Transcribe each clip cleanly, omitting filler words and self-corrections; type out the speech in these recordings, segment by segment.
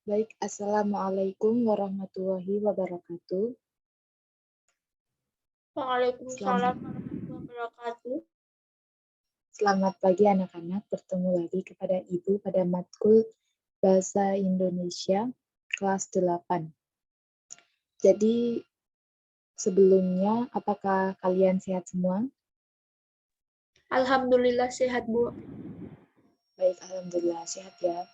Baik, Assalamualaikum warahmatullahi wabarakatuh. Waalaikumsalam Selamat, warahmatullahi wabarakatuh. selamat pagi anak-anak, bertemu lagi kepada Ibu pada matkul Bahasa Indonesia kelas 8. Jadi, sebelumnya, apakah kalian sehat semua? Alhamdulillah sehat, Bu. Baik, Alhamdulillah sehat ya.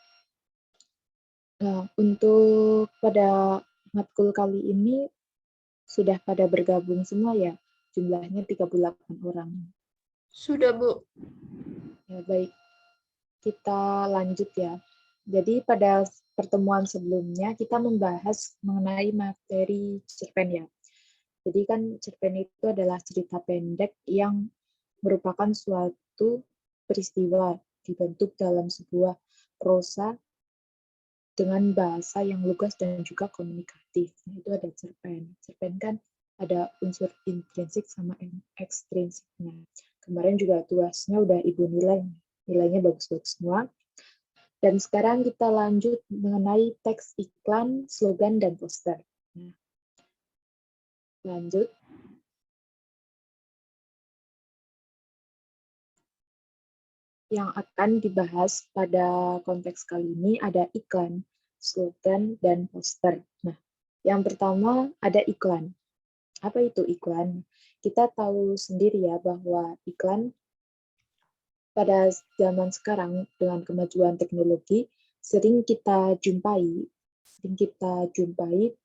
Nah, untuk pada matkul kali ini, sudah pada bergabung semua ya? Jumlahnya 38 orang. Sudah, Bu. Ya, baik. Kita lanjut ya. Jadi pada pertemuan sebelumnya kita membahas mengenai materi cerpen ya. Jadi kan cerpen itu adalah cerita pendek yang merupakan suatu peristiwa dibentuk dalam sebuah prosa dengan bahasa yang lugas dan juga komunikatif. Nah, itu ada cerpen. Cerpen kan ada unsur intrinsik sama ekstrinsiknya. Kemarin juga tuasnya udah Ibu nilai. Nilainya bagus-bagus semua. Dan sekarang kita lanjut mengenai teks iklan, slogan, dan poster. Nah, lanjut. Yang akan dibahas pada konteks kali ini ada iklan, slogan, dan poster. Nah, yang pertama ada iklan. Apa itu iklan? Kita tahu sendiri ya bahwa iklan pada zaman sekarang dengan kemajuan teknologi sering kita jumpai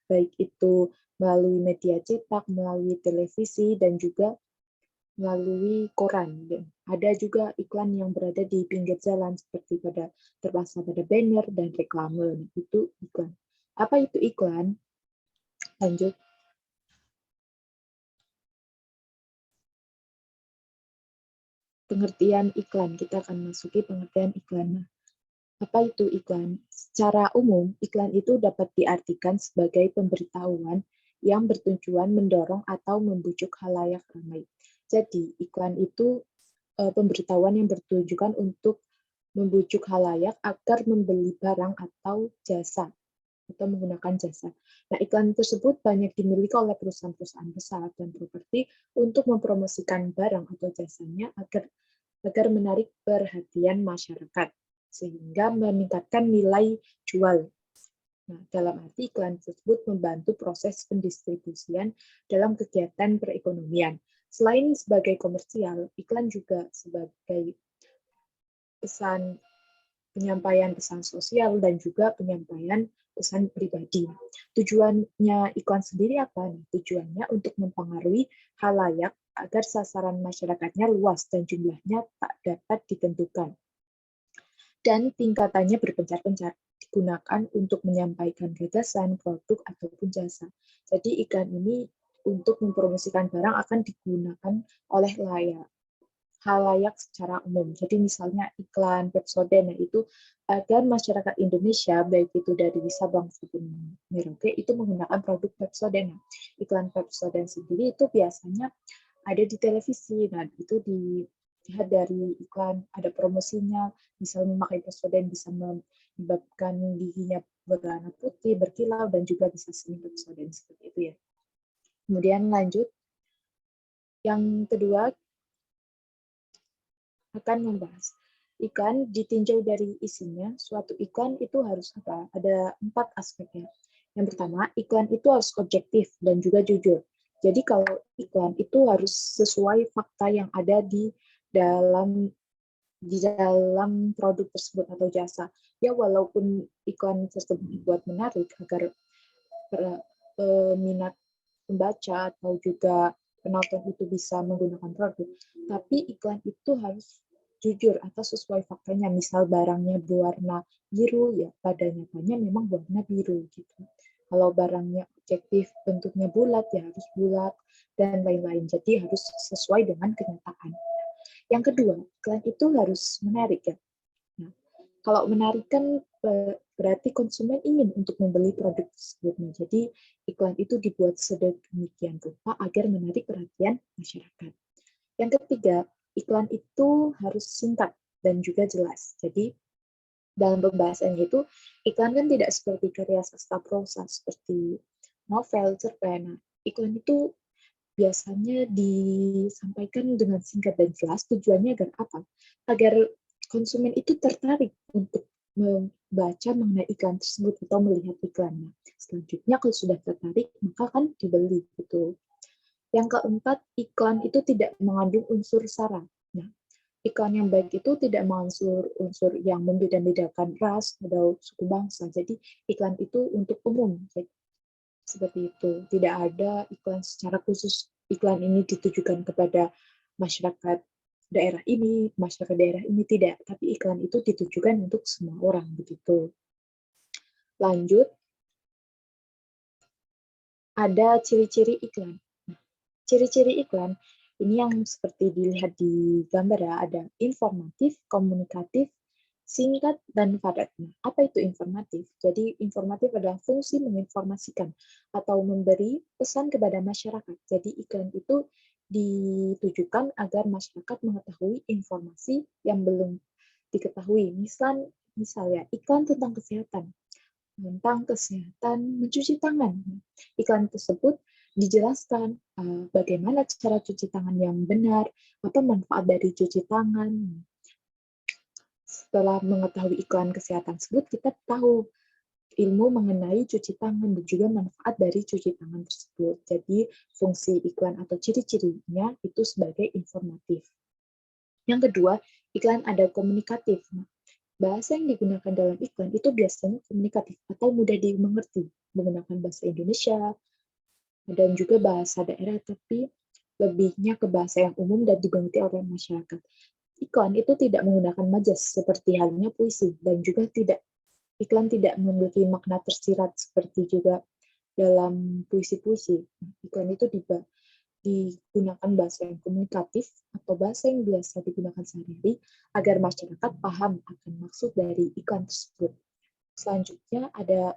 baik itu melalui media cetak, melalui televisi dan juga melalui koran. Dan ada juga iklan yang berada di pinggir jalan seperti terpasang pada banner dan reklame. Itu iklan. Apa itu iklan? Lanjut. Pengertian iklan. Kita akan masuki pengertian iklan. Apa itu iklan? Secara umum, iklan itu dapat diartikan sebagai pemberitahuan yang bertujuan mendorong atau membujuk khalayak ramai. Jadi, iklan itu pemberitahuan yang bertujuan untuk membujuk khalayak agar membeli barang atau jasa atau menggunakan jasa. Nah, iklan tersebut banyak dimiliki oleh perusahaan-perusahaan besar dan properti untuk mempromosikan barang atau jasanya agar menarik perhatian masyarakat sehingga meningkatkan nilai jual. Nah, dalam arti iklan tersebut membantu proses pendistribusian dalam kegiatan perekonomian. Selain sebagai komersial, iklan juga sebagai pesan penyampaian pesan sosial dan juga penyampaian pesan pribadi. Tujuannya iklan sendiri apa? Tujuannya untuk mempengaruhi khalayak agar sasaran masyarakatnya luas dan jumlahnya tak dapat ditentukan. Dan tingkatannya berpencar-pencar, digunakan untuk menyampaikan gagasan, produk, ataupun jasa. Jadi iklan ini untuk mempromosikan barang akan digunakan oleh halayak secara umum. Jadi misalnya iklan Pepsodent itu agar masyarakat Indonesia baik itu dari Sabang maupun Merauke itu menggunakan produk Pepsodent. Iklan Pepsodent sendiri itu biasanya ada di televisi. Nah, itu dilihat dari iklan ada promosinya, misal memakai Pepsodent bisa menyebabkan giginya berwarna putih, berkilau dan juga bisa sering Pepsodent seperti itu ya. Kemudian lanjut yang kedua akan membahas iklan ditinjau dari isinya. Suatu iklan itu harus apa? Ada 4 aspeknya. Yang pertama, iklan itu harus objektif dan juga jujur. Jadi kalau iklan itu harus sesuai fakta yang ada di dalam produk tersebut atau jasa. Ya walaupun iklan tersebut dibuat menarik agar minat pembaca atau juga penonton itu bisa menggunakan produk, tapi iklan itu harus jujur atau sesuai faktanya. Misal barangnya berwarna biru, ya pada nyatanya memang warna biru gitu. Kalau barangnya objektif, bentuknya bulat, ya harus bulat, dan lain-lain. Jadi harus sesuai dengan kenyataan. Yang kedua, iklan itu harus menarik ya. Nah, kalau menarik kan berarti konsumen ingin untuk membeli produk tersebut. Nah, jadi iklan itu dibuat sedemikian rupa agar menarik perhatian masyarakat. Yang ketiga, iklan itu harus singkat dan juga jelas. Jadi Dalam pembahasannya itu, iklan kan tidak seperti karya sastra prosa, seperti novel, cerpen. Nah, iklan itu biasanya disampaikan dengan singkat dan jelas, tujuannya agar apa? Agar konsumen itu tertarik untuk membaca mengenai iklan tersebut atau melihat iklannya. Selanjutnya kalau sudah tertarik, maka kan dibeli gitu. Yang keempat, iklan itu tidak mengandung unsur sara. Nah, iklan yang baik itu tidak mengandung unsur yang membeda-bedakan ras atau suku bangsa. Jadi iklan itu untuk umum. Jadi, seperti itu. Tidak ada iklan secara khusus. Iklan ini ditujukan kepada masyarakat masyarakat daerah ini tidak. Tapi iklan itu ditujukan untuk semua orang begitu. Lanjut, ada ciri-ciri iklan. Ciri-ciri iklan ini yang seperti dilihat di gambar ya, ada informatif, komunikatif, singkat, dan padat. Nah, apa itu informatif? Jadi informatif adalah fungsi menginformasikan atau memberi pesan kepada masyarakat. Jadi iklan itu ditujukan agar masyarakat mengetahui informasi yang belum diketahui. Misalnya iklan tentang kesehatan mencuci tangan. Iklan tersebut dijelaskan bagaimana cara cuci tangan yang benar, apa manfaat dari cuci tangan. Setelah mengetahui iklan kesehatan tersebut, kita tahu ilmu mengenai cuci tangan dan juga manfaat dari cuci tangan tersebut. Jadi fungsi iklan atau ciri-cirinya itu sebagai informatif. Yang kedua, iklan ada komunikatif. Bahasa yang digunakan dalam iklan itu biasanya komunikatif atau mudah dimengerti, menggunakan bahasa Indonesia dan juga bahasa daerah, tapi lebihnya ke bahasa yang umum dan dimengerti oleh masyarakat. Iklan itu tidak menggunakan majas seperti halnya puisi, dan juga iklan tidak memiliki makna tersirat seperti juga dalam puisi-puisi. Iklan itu digunakan bahasa yang komunikatif atau bahasa yang biasa digunakan sehari-hari agar masyarakat paham akan maksud dari iklan tersebut. Selanjutnya ada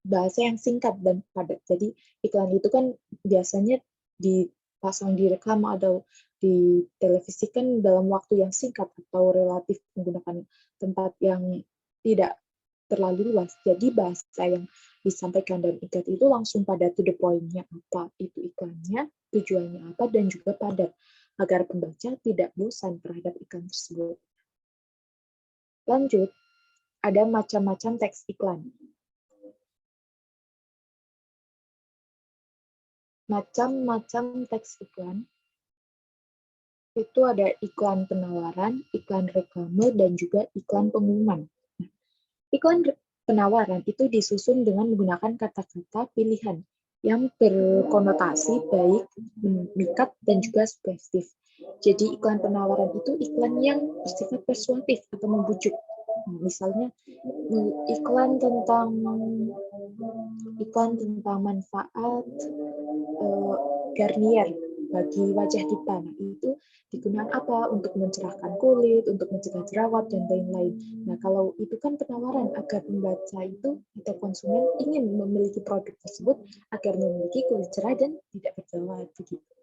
bahasa yang singkat dan padat. Jadi iklan itu kan biasanya dipasang di reklam atau ditelevisikan dalam waktu yang singkat atau relatif menggunakan tempat yang tidak terlalu luas. Jadi bahasa yang disampaikan dalam iklan itu langsung pada to the point-nya apa itu iklannya, tujuannya apa, dan juga padat, agar pembaca tidak bosan terhadap iklan tersebut. Lanjut, ada macam-macam teks iklan. Macam-macam teks iklan itu ada iklan penawaran, iklan reklame, dan juga iklan pengumuman. Iklan penawaran itu disusun dengan menggunakan kata-kata pilihan yang berkonotasi baik, memikat, dan juga sugestif. Jadi iklan penawaran itu iklan yang bersifat persuasif atau membujuk. Misalnya iklan tentang manfaat Garnier bagi wajah kita. Nah, itu digunakan apa? Untuk mencerahkan kulit, untuk mencegah jerawat, dan lain-lain. Nah, kalau itu kan penawaran agar pembaca itu atau konsumen ingin memiliki produk tersebut agar memiliki kulit cerah dan tidak berjerawat. Begitu.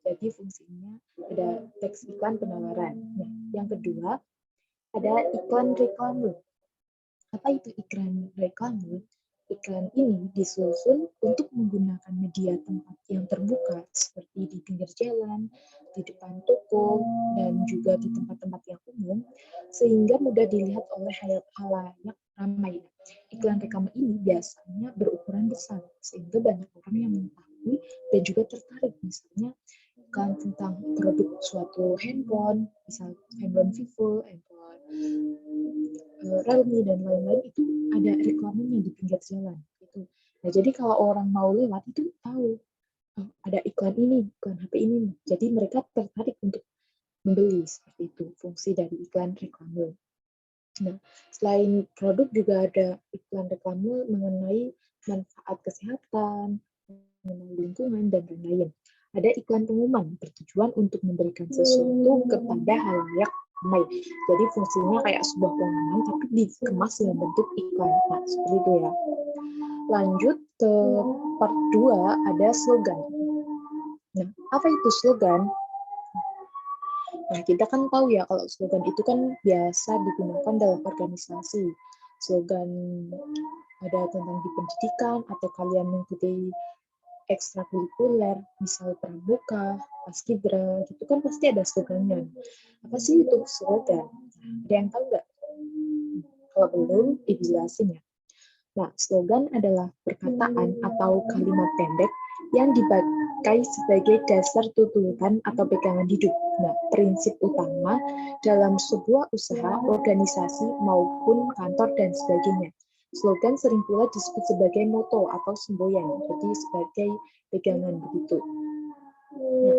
Jadi fungsinya ada teks iklan penawaran. Nah, yang kedua ada iklan reklame. Apa itu iklan reklame? Iklan ini disusun untuk menggunakan media tempat yang terbuka seperti di pinggir jalan, di depan toko, dan juga di tempat-tempat yang umum, sehingga mudah dilihat oleh halayak ramai. Iklan reklame ini biasanya berukuran besar, sehingga banyak orang yang mengetahui dan juga tertarik. Misalnya iklan tentang produk suatu handphone, misalnya handphone Vivo, handphone Realme, dan lain-lain, itu ada reklamenya di pinggir jalan gitu. Nah, jadi kalau orang mau lewat itu tahu ada iklan ini, iklan HP ini. Jadi mereka tertarik untuk membeli, seperti itu fungsi dari iklan reklame. Nah, selain produk juga ada iklan reklame mengenai manfaat kesehatan, mengenai lingkungan, dan lain-lain. Ada iklan pengumuman bertujuan untuk memberikan sesuatu kepada halayak ramai. Jadi fungsinya kayak sebuah pengumuman tapi dikemas dalam bentuk iklan. Nah, seperti itu ya. Lanjut ke part 2, ada slogan. Nah, apa itu slogan? Nah, kita kan tahu ya kalau slogan itu kan biasa digunakan dalam organisasi. Slogan ada tentang di pendidikan atau kalian mengikuti ekstrakurikuler, misal pramuka, paskibra, gitu kan pasti ada slogannya. Apa sih itu slogan? Ada yang tahu nggak? Kalau belum, dijelasin ya. Nah, slogan adalah perkataan atau kalimat pendek yang dipakai sebagai dasar tuntutan atau pegangan hidup. Nah, prinsip utama dalam sebuah usaha, organisasi, maupun kantor, dan sebagainya. Slogan sering pula disebut sebagai moto atau semboyan, jadi sebagai pegangan begitu. Nah,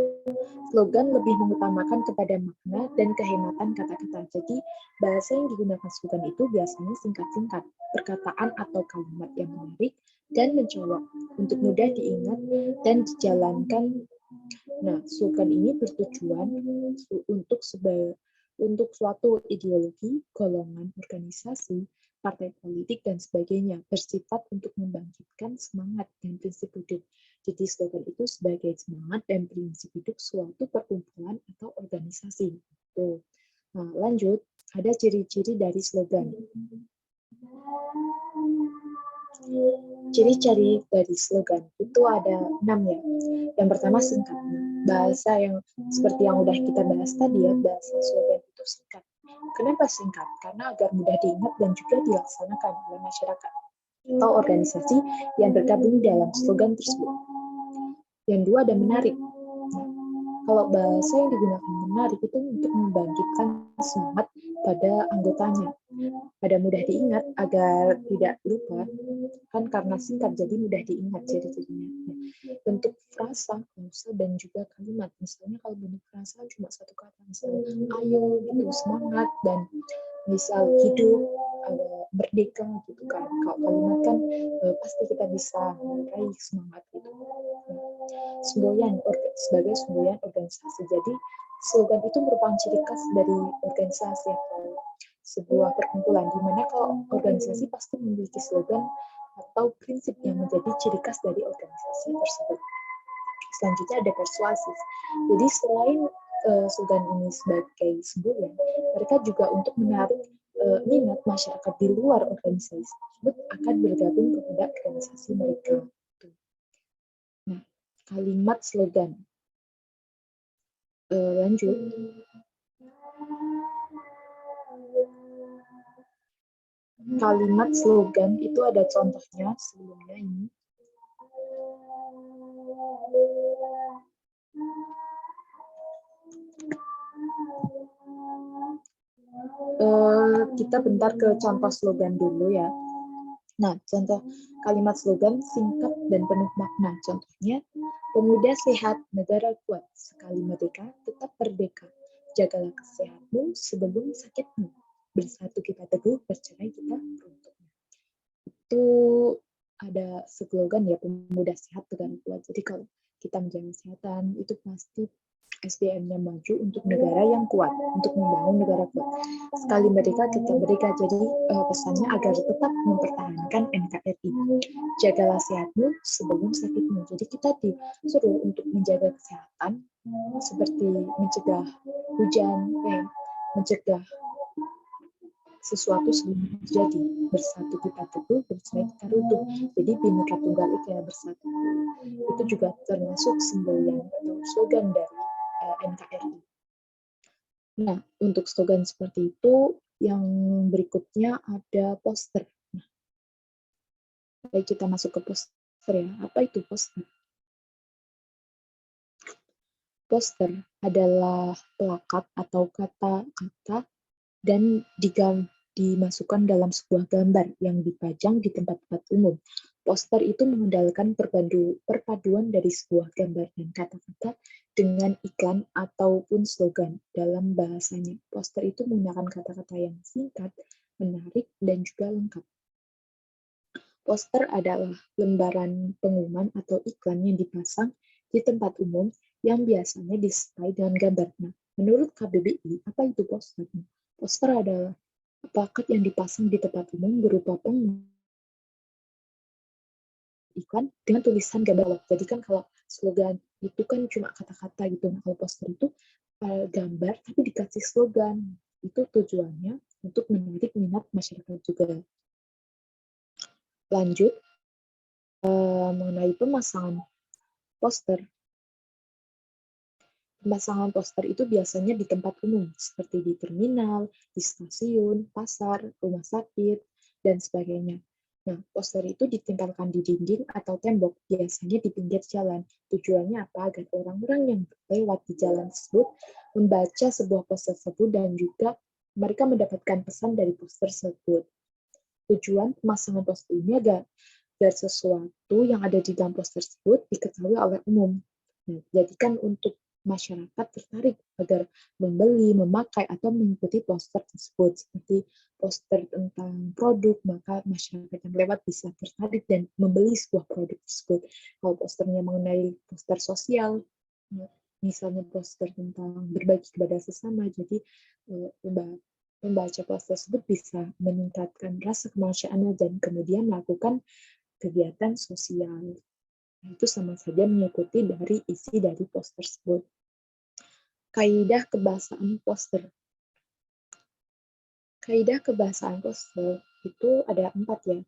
slogan lebih mengutamakan kepada makna dan kehematan kata-kata. Jadi, bahasa yang digunakan slogan itu biasanya singkat-singkat, perkataan atau kalimat yang menarik dan mencolok untuk mudah diingat dan dijalankan. Nah, slogan ini bertujuan untuk suatu ideologi, golongan, organisasi, partai politik, dan sebagainya, bersifat untuk membangkitkan semangat dan prinsip hidup. Jadi slogan itu sebagai semangat dan prinsip hidup suatu perkumpulan atau organisasi. Tuh. Nah, lanjut, ada ciri-ciri dari slogan. Ciri-ciri dari slogan itu ada 6 ya. Yang pertama singkat. Bahasa yang seperti yang udah kita bahas tadi ya, bahasa slogan itu singkat. Kenapa singkat? Karena agar mudah diingat dan juga dilaksanakan oleh masyarakat atau organisasi yang bergabung dalam slogan tersebut. Yang dua ada menarik. Kalau bahasa yang digunakan menarik itu untuk membangkitkan semangat pada anggotanya, pada mudah diingat agar tidak lupa, kan karena singkat jadi mudah diingat ciri-cirinya. Bentuk frasa, klausa, dan juga kalimat. Misalnya kalau bentuk frasa cuma satu kata, misalnya ayo gitu, semangat, dan misal hidup, merdeka gitu kan. Kalau kalimat kan pasti kita bisa meraih semangat gitu. Semboyan sebagai semboyan organisasi. Jadi slogan itu merupakan ciri khas dari organisasi atau sebuah perkumpulan, di mana kalau organisasi pasti memiliki slogan atau prinsip yang menjadi ciri khas dari organisasi tersebut. Selanjutnya ada persuasif. Jadi selain slogan ini sebagai semboyan, mereka juga untuk menarik minat masyarakat di luar organisasi tersebut akan bergabung kepada organisasi mereka. Nah, kalimat slogan. Lanjut. Kalimat slogan itu ada contohnya sebelumnya ini. Kita bentar ke contoh slogan dulu ya. Nah, contoh kalimat slogan singkat dan penuh makna. Contohnya, pemuda sehat, negara kuat, sekali merdeka, tetap merdeka. Jagalah kesehatanmu sebelum sakitmu. Bersatu kita teguh, bercerai kita runtuh. Itu ada slogan ya, pemuda sehat, negara kuat. Jadi kalau kita menjaga kesehatan, itu pasti SDM-nya maju untuk negara yang kuat, untuk membangun negara kuat. Sekali merdeka, kita merdeka. Jadi pesannya agar tetap mempertahankan NKRI. Jagalah sehatmu sebelum sakitmu. Jadi kita disuruh untuk menjaga kesehatan, seperti mencegah hujan, mencegah sesuatu sebelum terjadi. Bersatu kita teguh, bercerai kita runtuh. Jadi Bhinneka Tunggal Ika ya, bersatu. Itu juga termasuk semboyan atau slogan dari NKRI. Nah, untuk slogan seperti itu, yang berikutnya ada poster. Nah, baik kita masuk ke poster ya. Apa itu poster? Poster adalah plakat atau kata-kata dan dimasukkan dalam sebuah gambar yang dipajang di tempat-tempat umum. Poster itu mengandalkan perpaduan dari sebuah gambar dan kata-kata dengan iklan ataupun slogan. Dalam bahasanya, poster itu menggunakan kata-kata yang singkat, menarik, dan juga lengkap. Poster adalah lembaran pengumuman atau iklan yang dipasang di tempat umum yang biasanya disertai dengan gambar. Nah, menurut KBBI, apa itu poster? Poster adalah plakat yang dipasang di tempat umum berupa pengumuman iklan dengan tulisan gambar. Jadi kan kalau slogan itu kan cuma kata-kata gitu. Nah, kalau poster itu gambar tapi dikasih slogan. Itu tujuannya untuk menarik minat masyarakat juga. Lanjut, mengenai pemasangan poster. Pemasangan poster itu biasanya di tempat umum, seperti di terminal, di stasiun, pasar, rumah sakit, dan sebagainya. Nah, poster itu ditempelkan di dinding atau tembok, biasanya di pinggir jalan. Tujuannya apa? Agar orang-orang yang lewat di jalan tersebut membaca sebuah poster tersebut dan juga mereka mendapatkan pesan dari poster tersebut. Tujuan pemasangan poster ini agar sesuatu yang ada di dalam poster tersebut diketahui oleh umum. Nah, jadikan untuk masyarakat tertarik agar membeli, memakai, atau mengikuti poster tersebut. Seperti poster tentang produk, maka masyarakat yang lewat bisa tertarik dan membeli sebuah produk tersebut. Kalau posternya mengenai poster sosial, misalnya poster tentang berbagi kepada sesama, jadi pembaca poster tersebut bisa meningkatkan rasa kemanusiaan dan kemudian melakukan kegiatan sosial. Itu sama saja mengikuti dari isi dari poster tersebut. Kaidah kebahasaan poster. Kaidah kebahasaan poster itu ada 4 ya.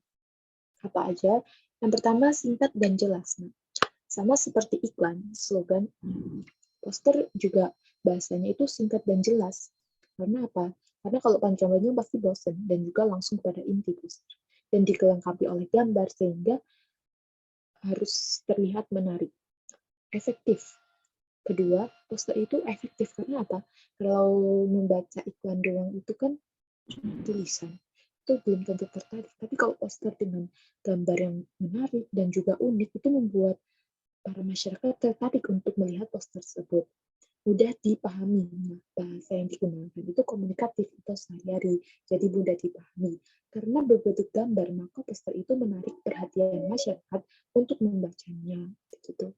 Apa aja? Yang pertama singkat dan jelas. Nah, sama seperti iklan, slogan, poster juga bahasanya itu singkat dan jelas. Karena apa? Karena kalau panjang-panjang pasti bosan dan juga langsung pada inti poster. Dan dilengkapi oleh gambar sehingga harus terlihat menarik. Efektif. Kedua, poster itu efektif karena apa? Kalau membaca iklan doang itu kan tulisan, itu belum tentu tertarik. Tapi kalau poster dengan gambar yang menarik dan juga unik itu membuat para masyarakat tertarik untuk melihat poster tersebut. Mudah dipahami. Nah, bahasa yang digunakan itu komunikatif atau sehari-hari, jadi mudah dipahami. Karena berbentuk gambar, maka poster itu menarik perhatian masyarakat untuk membacanya. Gitu.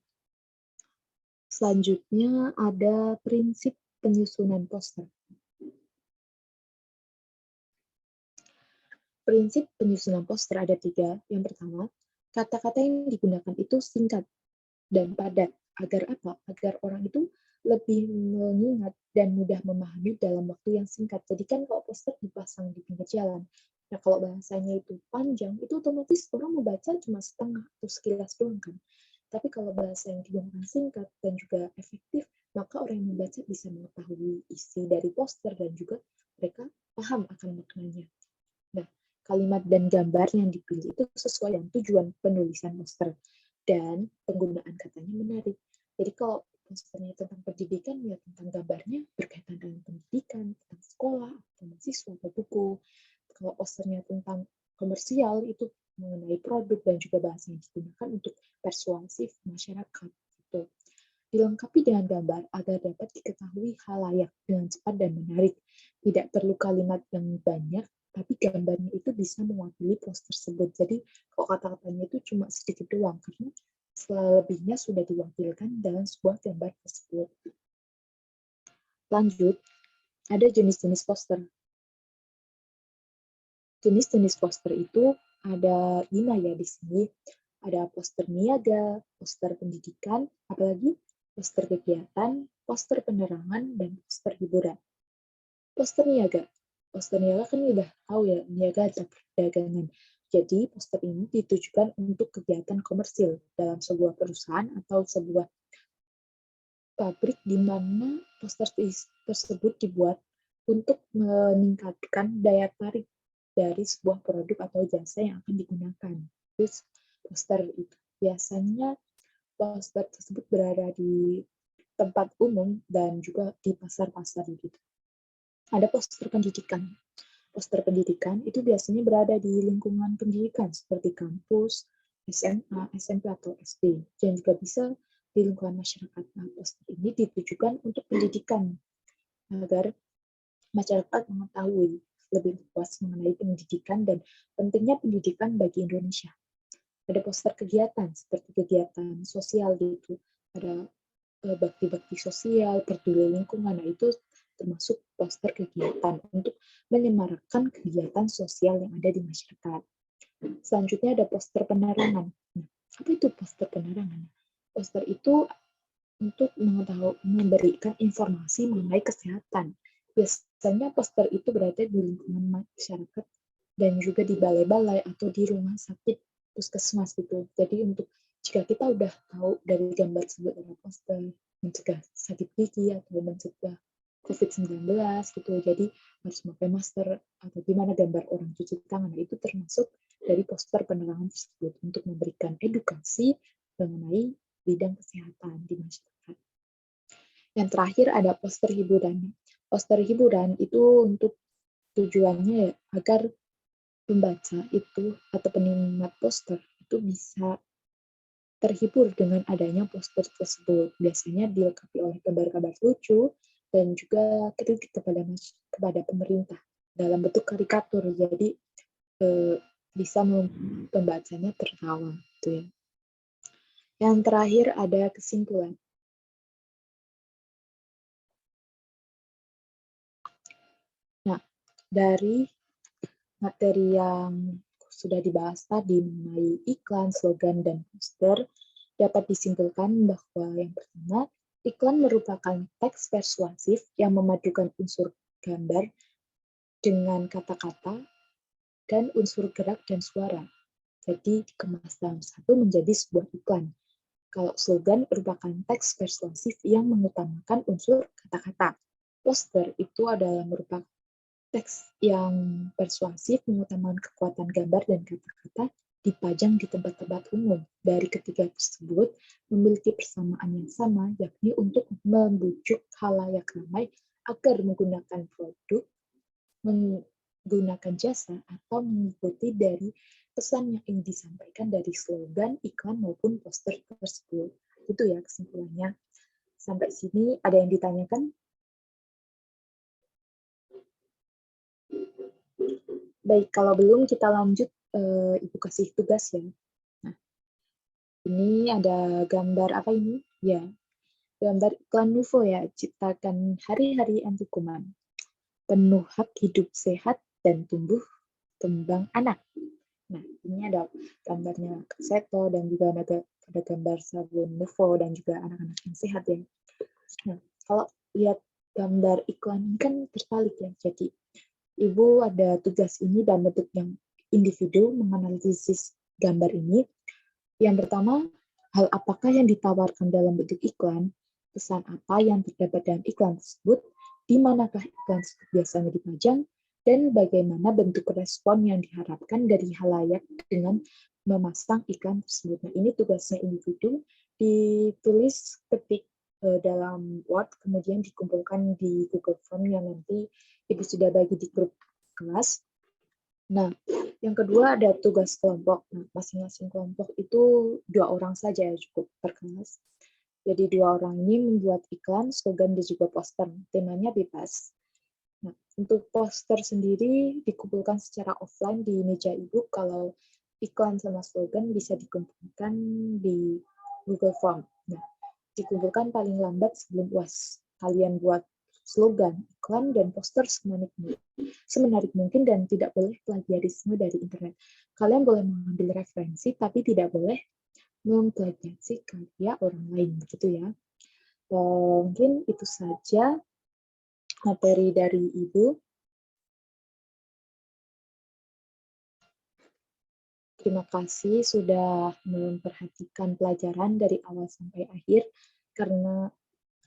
Selanjutnya ada prinsip penyusunan poster. Prinsip penyusunan poster ada 3. Yang pertama, kata-kata yang digunakan itu singkat dan padat. Agar apa? Agar orang itu lebih mengingat dan mudah memahami dalam waktu yang singkat. Jadi kan kalau poster dipasang di pinggir jalan, nah kalau bahasanya itu panjang, itu otomatis orang membaca cuma setengah atau sekilas doang kan. Tapi kalau bahasa yang digunakan singkat dan juga efektif, maka orang yang membaca bisa mengetahui isi dari poster dan juga mereka paham akan maknanya. Nah, kalimat dan gambar yang dipilih itu sesuai dengan tujuan penulisan poster dan penggunaan katanya menarik. Jadi kalau posternya tentang pendidikan, ya tentang gambarnya berkaitan dengan pendidikan, tentang sekolah, atau mahasiswa, atau buku. Kalau posternya tentang komersial, itu mengenai produk dan juga bahasa yang digunakan untuk persuasif masyarakat. Gitu. Dilengkapi dengan gambar agar dapat diketahui halayak dengan cepat dan menarik. Tidak perlu kalimat yang banyak, tapi gambarnya itu bisa mewakili poster tersebut. Jadi kalau kata-katanya itu cuma sedikit doang, karena selebihnya sudah diwakilkan dalam sebuah gambar tersebut. Lanjut, ada jenis-jenis poster. Jenis-jenis poster itu ada 5 ya di sini. Ada poster niaga, poster pendidikan, apalagi poster kegiatan, poster penerangan, dan poster hiburan. Poster niaga. Poster niaga kan udah tahu ya, niaga adalah perdagangan. Jadi, poster ini ditujukan untuk kegiatan komersil dalam sebuah perusahaan atau sebuah pabrik di mana poster tersebut dibuat untuk meningkatkan daya tarik dari sebuah produk atau jasa yang akan digunakan. Terus, poster itu biasanya poster tersebut berada di tempat umum dan juga di pasar-pasar gitu. Ada poster pendidikan. Poster pendidikan itu biasanya berada di lingkungan pendidikan seperti kampus, SMA, SMP, atau SD. Dan juga bisa di lingkungan masyarakat. Nah, poster ini ditujukan untuk pendidikan agar masyarakat mengetahui lebih luas mengenai pendidikan dan pentingnya pendidikan bagi Indonesia. Ada poster kegiatan seperti kegiatan sosial gitu. Ada bakti-bakti sosial, peduli lingkungan. Nah, itu termasuk poster kegiatan untuk menyemarakkan kegiatan sosial yang ada di masyarakat. Selanjutnya ada poster penerangan. Nah, apa itu poster penerangan? Poster itu untuk memberikan informasi mengenai kesehatan. Biasanya poster itu berada di lingkungan masyarakat dan juga di balai-balai atau di rumah sakit puskesmas gitu. Jadi untuk jika kita udah tahu dari gambar tersebut ada poster mencegah sakit gigi atau mencegah COVID-19 gitu. Jadi harus pakai masker atau gimana gambar orang cuci tangan. Nah, itu termasuk dari poster penerangan tersebut untuk memberikan edukasi mengenai bidang kesehatan di masyarakat. Yang terakhir ada poster hiburan. Poster hiburan itu untuk tujuannya ya, agar pembaca itu atau penikmat poster itu bisa terhibur dengan adanya poster tersebut. Biasanya dilengkapi oleh kabar-kabar lucu dan juga kritik kepada pemerintah dalam bentuk karikatur. Jadi bisa pembacanya tertawa gitu ya. Yang terakhir ada kesimpulan. Nah, dari materi yang sudah dibahas tadi mengenai iklan, slogan, dan poster, dapat disimpulkan bahwa yang pertama, iklan merupakan teks persuasif yang memadukan unsur gambar dengan kata-kata dan unsur gerak dan suara. Jadi dikemas dalam satu menjadi sebuah iklan. Kalau slogan merupakan teks persuasif yang mengutamakan unsur kata-kata. Poster itu adalah merupakan teks yang persuasif mengutamakan kekuatan gambar dan kata-kata dipajang di tempat-tempat umum. Dari ketiga tersebut memiliki persamaan yang sama, yakni untuk membujuk khalayak ramai agar menggunakan produk, menggunakan jasa, atau mengikuti dari pesan yang ingin disampaikan dari slogan, iklan, maupun poster tersebut. Itu ya kesimpulannya. Sampai sini ada yang ditanyakan? Baik, kalau belum kita lanjut, Ibu kasih tugas ya. Nah, ini ada gambar apa ini? Ya, gambar iklan Nuvo ya, ciptakan hari-hari anti kuman. Penuh hak hidup sehat dan tumbuh kembang anak. Nah, ini ada gambarnya Kak Seto dan juga ada gambar sabun Nuvo dan juga anak-anak yang sehat ya. Nah, kalau lihat gambar iklan ini kan terbalik ya. Jadi, Ibu ada tugas ini dalam bentuk yang individu menganalisis gambar ini. Yang pertama, hal apakah yang ditawarkan dalam bentuk iklan, pesan apa yang terdapat dalam iklan tersebut, di manakah iklan tersebut biasanya dipajang, dan bagaimana bentuk respon yang diharapkan dari halayak dengan memasang iklan tersebut. Nah, ini tugasnya individu, ditulis ketik dalam Word, kemudian dikumpulkan di Google Form yang nanti Ibu sudah bagi di grup kelas. Nah, yang kedua ada tugas kelompok. Nah, masing-masing kelompok itu 2 orang saja ya cukup per kelas. Jadi 2 orang ini membuat iklan, slogan, dan juga poster. Temanya bebas. Nah, untuk poster sendiri dikumpulkan secara offline di meja Ibu. Kalau iklan sama slogan bisa dikumpulkan di Google Form. Nah, dikumpulkan paling lambat sebelum UAS. Kalian buat slogan, iklan, dan poster semenarik mungkin dan tidak boleh plagiarisme dari internet. Kalian boleh mengambil referensi, tapi tidak boleh memplagiasi karya orang lain, begitu ya. Mungkin itu saja materi dari Ibu. Terima kasih sudah memperhatikan pelajaran dari awal sampai akhir. Karena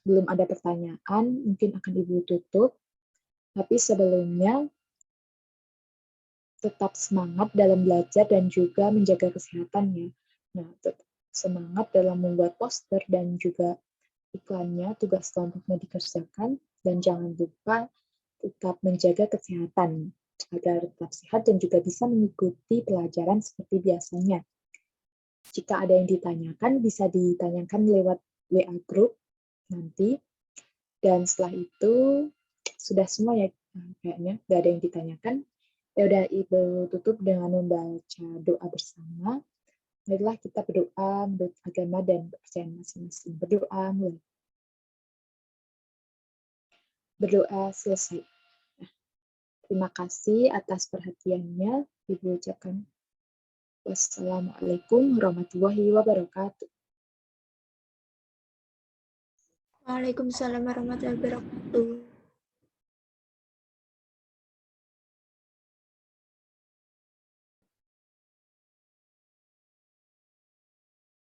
belum ada pertanyaan, mungkin akan Ibu tutup. Tapi sebelumnya, tetap semangat dalam belajar dan juga menjaga kesehatan ya. Nah, tetap semangat dalam membuat poster dan juga iklannya, tugas kelompoknya dikerjakan, dan jangan lupa tetap menjaga kesehatan agar tetap sehat dan juga bisa mengikuti pelajaran seperti biasanya. Jika ada yang ditanyakan, bisa ditanyakan lewat WA group nanti. Dan setelah itu, sudah semua ya kayaknya, nggak ada yang ditanyakan. Ya udah, Ibu tutup dengan membaca doa bersama. Marilah kita berdoa menurut agama dan kepercayaan masing-masing. Berdoa mulai. Berdoa selesai. Nah, terima kasih atas perhatiannya. Ibu ucapkan wassalamualaikum warahmatullahi wabarakatuh. Waalaikumsalam warahmatullahi wabarakatuh.